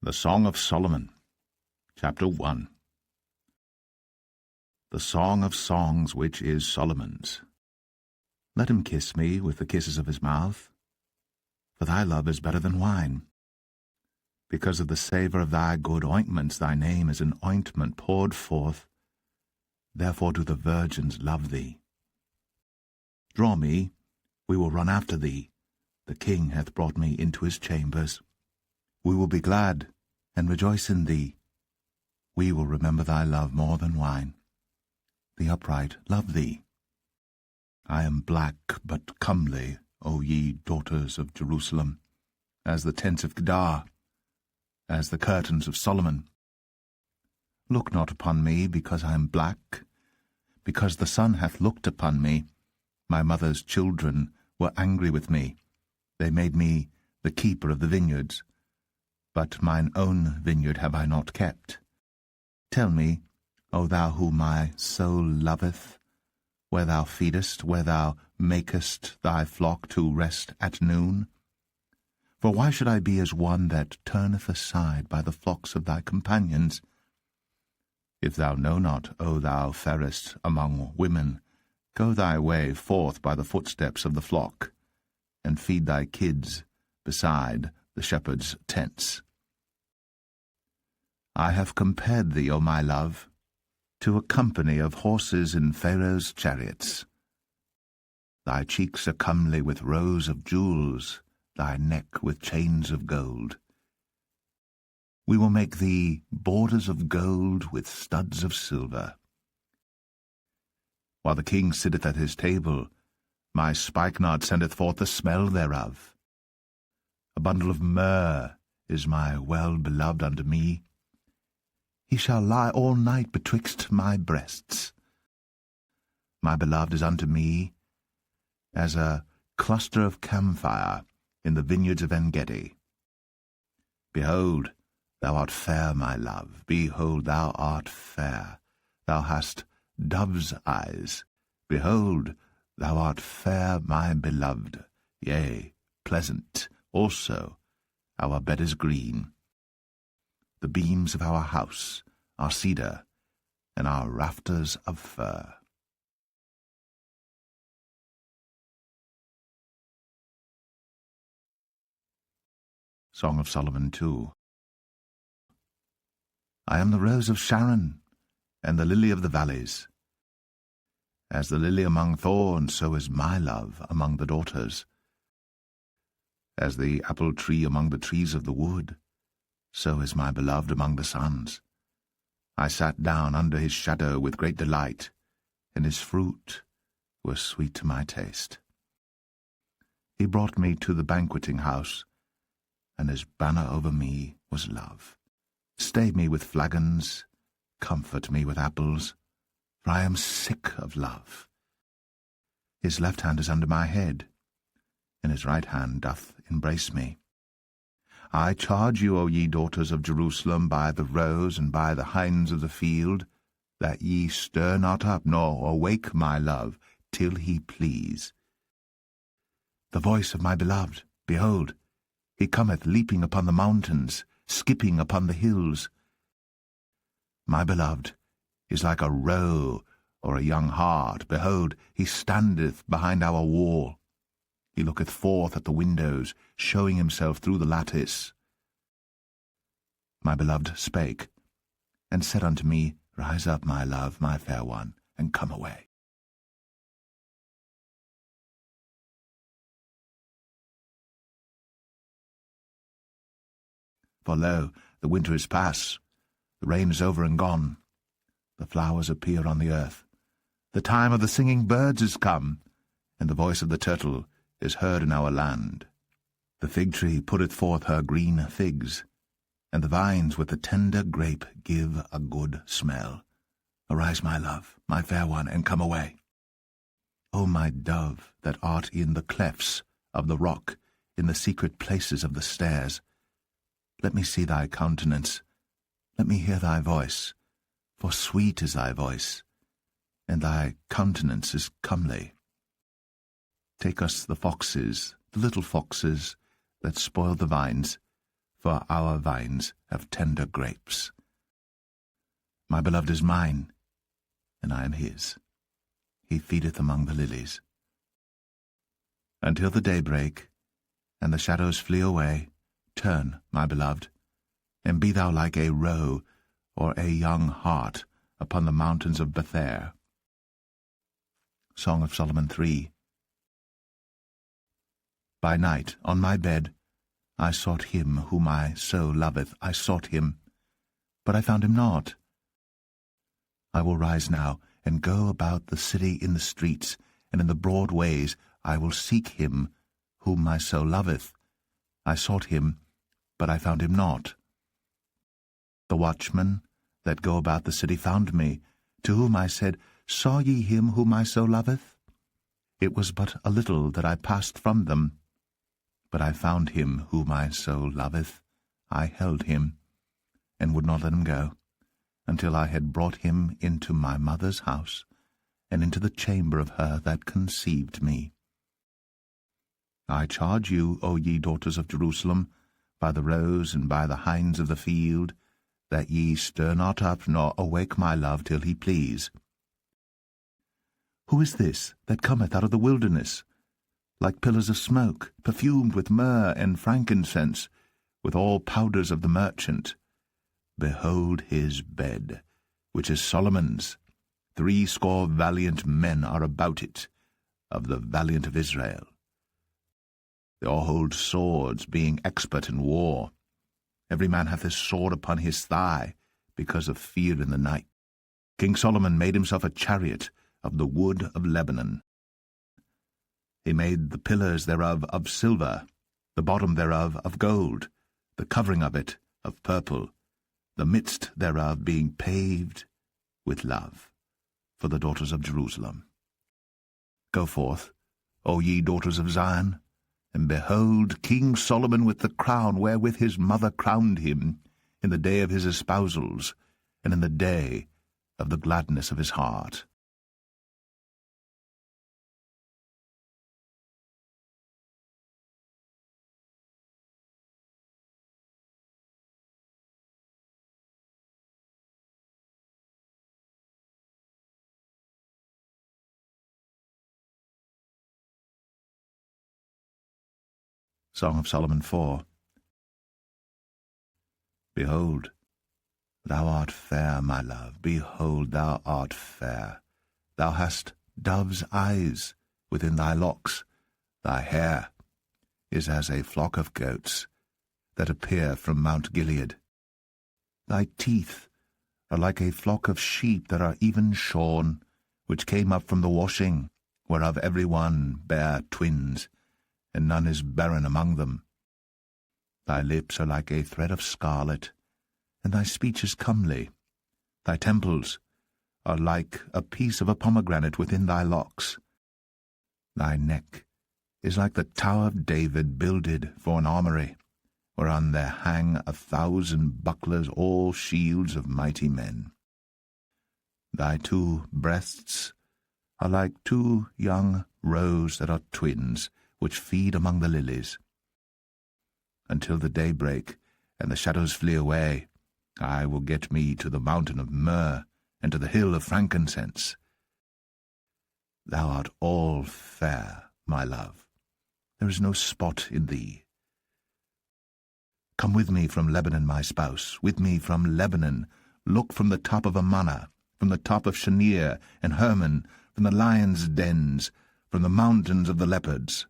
The Song of Solomon, Chapter 1. The Song of Songs which is Solomon's. Let him kiss me with the kisses of his mouth, for thy love is better than wine. Because of the savour of thy good ointments, thy name is an ointment poured forth. Therefore do the virgins love thee. Draw me, we will run after thee. The king hath brought me into his chambers. We will be glad and rejoice in thee. We will remember thy love more than wine. The upright love thee. I am black but comely, O ye daughters of Jerusalem, as the tents of Kedar, as the curtains of Solomon. Look not upon me because I am black, because the sun hath looked upon me. My mother's children were angry with me. They made me the keeper of the vineyards. But mine own vineyard have I not kept. Tell me, O thou whom my soul loveth, where thou feedest, where thou makest thy flock to rest at noon. For why should I be as one that turneth aside by the flocks of thy companions? If thou know not, O thou fairest among women, go thy way forth by the footsteps of the flock, and feed thy kids beside the shepherds' tents. I have compared thee, O my love, to a company of horses in Pharaoh's chariots. Thy cheeks are comely with rows of jewels, thy neck with chains of gold. We will make thee borders of gold with studs of silver. While the king sitteth at his table, my spikenard sendeth forth the smell thereof. A bundle of myrrh is my well-beloved unto me. He shall lie all night betwixt my breasts. My beloved is unto me as a cluster of camphire in the vineyards of En-gedi. Behold, thou art fair, my love. Behold, thou art fair. Thou hast dove's eyes. Behold, thou art fair, my beloved. Yea, pleasant also. Our bed is green. The beams of our house are cedar, and our rafters of fir. Song of Solomon 2. I am the rose of Sharon, and the lily of the valleys. As the lily among thorns, so is my love among the daughters. As the apple tree among the trees of the wood, so is my beloved among the sons. I sat down under his shadow with great delight, and his fruit was sweet to my taste. He brought me to the banqueting house, and his banner over me was love. Stay me with flagons, comfort me with apples, for I am sick of love. His left hand is under my head, and his right hand doth embrace me. I charge you, O ye daughters of Jerusalem, by the roes and by the hinds of the field, that ye stir not up, nor awake my love, till he please. The voice of my beloved, behold, he cometh leaping upon the mountains, skipping upon the hills. My beloved is like a roe or a young hart. Behold, he standeth behind our wall. He looketh forth at the windows, showing himself through the lattice. My beloved spake, and said unto me, Rise up, my love, my fair one, and come away. For lo, the winter is past, the rain is over and gone, the flowers appear on the earth. The time of the singing birds is come, and the voice of the turtle is heard in our land. The fig tree putteth forth her green figs, and the vines with the tender grape give a good smell. Arise, my love, my fair one, and come away. O my dove, that art in the clefts of the rock, in the secret places of the stairs, let me see thy countenance, let me hear thy voice, for sweet is thy voice, and thy countenance is comely. Take us the foxes, the little foxes that spoil the vines, for our vines have tender grapes. My beloved is mine, and I am his. He feedeth among the lilies. Until the day break, and the shadows flee away, turn, my beloved, and be thou like a roe or a young hart upon the mountains of Bether. Song of Solomon 3. By night, on my bed, I sought him whom my soul loveth. I sought him, but I found him not. I will rise now, and go about the city in the streets, and in the broad ways I will seek him whom my soul loveth. I sought him, but I found him not. The watchmen that go about the city found me, to whom I said, Saw ye him whom my soul loveth? It was but a little that I passed from them, but I found him whom my soul loveth. I held him, and would not let him go, until I had brought him into my mother's house, and into the chamber of her that conceived me. I charge you, O ye daughters of Jerusalem, by the roes and by the hinds of the field, that ye stir not up nor awake my love till he please. Who is this that cometh out of the wilderness, like pillars of smoke, perfumed with myrrh and frankincense, with all powders of the merchant? Behold his bed, which is Solomon's. 80 valiant men are about it, of the valiant of Israel. They all hold swords, being expert in war. Every man hath his sword upon his thigh, because of fear in the night. King Solomon made himself a chariot of the wood of Lebanon. He made the pillars thereof of silver, the bottom thereof of gold, the covering of it of purple, the midst thereof being paved with love, for the daughters of Jerusalem. Go forth, O ye daughters of Zion, and behold King Solomon with the crown wherewith his mother crowned him, in the day of his espousals, and in the day of the gladness of his heart. Song of Solomon 4. Behold, thou art fair, my love, behold, thou art fair. Thou hast dove's eyes within thy locks. Thy hair is as a flock of goats that appear from Mount Gilead. Thy teeth are like a flock of sheep that are even shorn, which came up from the washing, whereof every one bare twins, and none is barren among them. Thy lips are like a thread of scarlet, and thy speech is comely. Thy temples are like a piece of a pomegranate within thy locks. Thy neck is like the tower of David builded for an armoury, whereon there hang 1,000 bucklers, all shields of mighty men. Thy 2 breasts are like 2 young roes that are twins, which feed among the lilies. Until the day break, and the shadows flee away, I will get me to the mountain of myrrh, and to the hill of frankincense. Thou art all fair, my love. There is no spot in thee. Come with me from Lebanon, my spouse, with me from Lebanon. Look from the top of Amana, from the top of Shanir and Hermon, from the lions' dens, from the mountains of the leopards.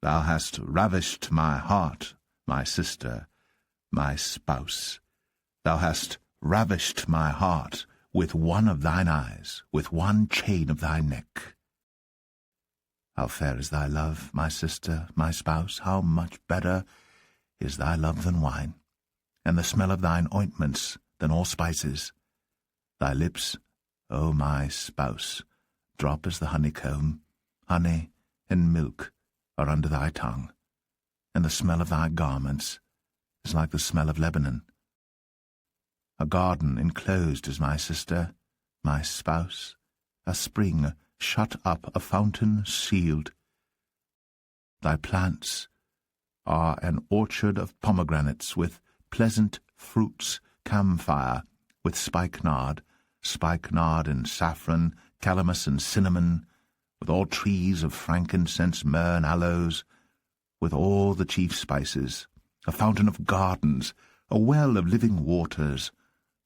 Thou hast ravished my heart, my sister, my spouse. Thou hast ravished my heart with one of thine eyes, with one chain of thy neck. How fair is thy love, my sister, my spouse! How much better is thy love than wine, and the smell of thine ointments than all spices. Thy lips, O my spouse, drop as the honeycomb. Honey and milk are under thy tongue, and the smell of thy garments is like the smell of Lebanon. A garden enclosed is my sister, my spouse, a spring shut up, a fountain sealed. Thy plants are an orchard of pomegranates, with pleasant fruits, camphire, with spikenard and saffron, calamus and cinnamon, with all trees of frankincense, myrrh and aloes, with all the chief spices, a fountain of gardens, a well of living waters,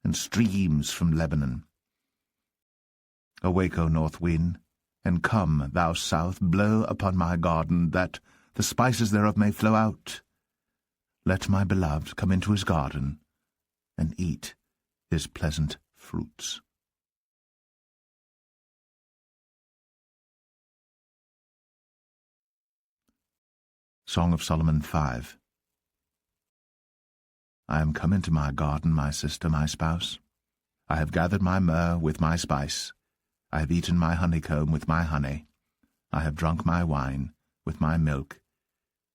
and streams from Lebanon. Awake, O north wind, and come, thou south, blow upon my garden, that the spices thereof may flow out. Let my beloved come into his garden, and eat his pleasant fruits. Song of Solomon 5. I am come into my garden, my sister, my spouse. I have gathered my myrrh with my spice. I have eaten my honeycomb with my honey. I have drunk my wine with my milk.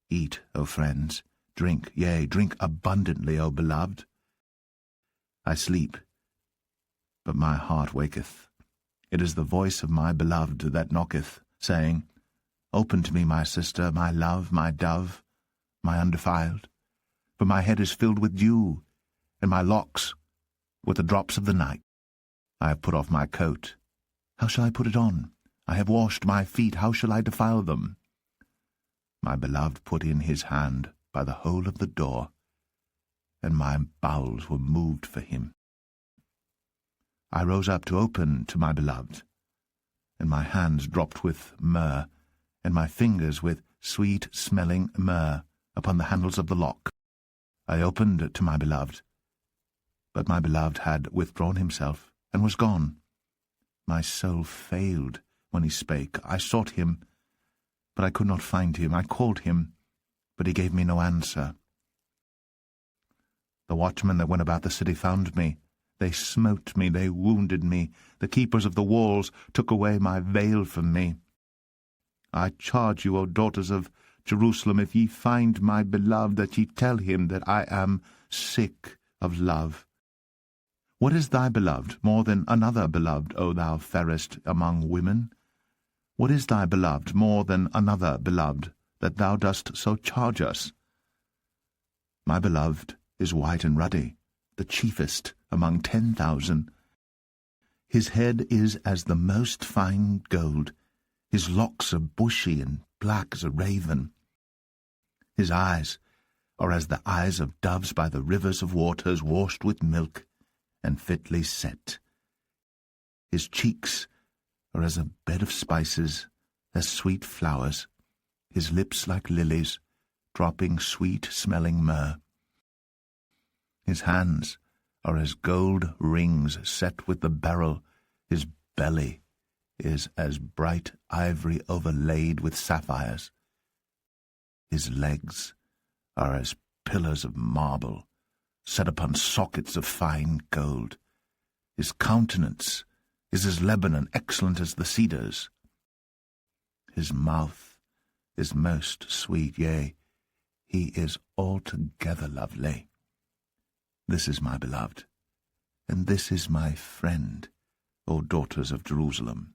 Eat, O friends, drink, yea, drink abundantly, O beloved. I sleep, but my heart waketh. It is the voice of my beloved that knocketh, saying, Open to me, my sister, my love, my dove, my undefiled. For my head is filled with dew, and my locks with the drops of the night. I have put off my coat. How shall I put it on? I have washed my feet. How shall I defile them? My beloved put in his hand by the hole of the door, and my bowels were moved for him. I rose up to open to my beloved, and my hands dropped with myrrh, and my fingers with sweet-smelling myrrh upon the handles of the lock. I opened to my beloved, but my beloved had withdrawn himself, and was gone. My soul failed when he spake. I sought him, but I could not find him. I called him, but he gave me no answer. The watchmen that went about the city found me. They smote me, they wounded me. The keepers of the walls took away my veil from me. I charge you, O daughters of Jerusalem, if ye find my beloved, that ye tell him that I am sick of love. What is thy beloved more than another beloved, O thou fairest among women? What is thy beloved more than another beloved, that thou dost so charge us? My beloved is white and ruddy, the chiefest among 10,000. His head is as the most fine gold. His locks are bushy and black as a raven. His eyes are as the eyes of doves by the rivers of waters, washed with milk and fitly set. His cheeks are as a bed of spices, as sweet flowers. His lips like lilies, dropping sweet-smelling myrrh. His hands are as gold rings set with the beryl. His belly is as bright ivory overlaid with sapphires. His legs are as pillars of marble, set upon sockets of fine gold. His countenance is as Lebanon, excellent as the cedars. His mouth is most sweet, yea, he is altogether lovely. This is my beloved, and this is my friend, O daughters of Jerusalem.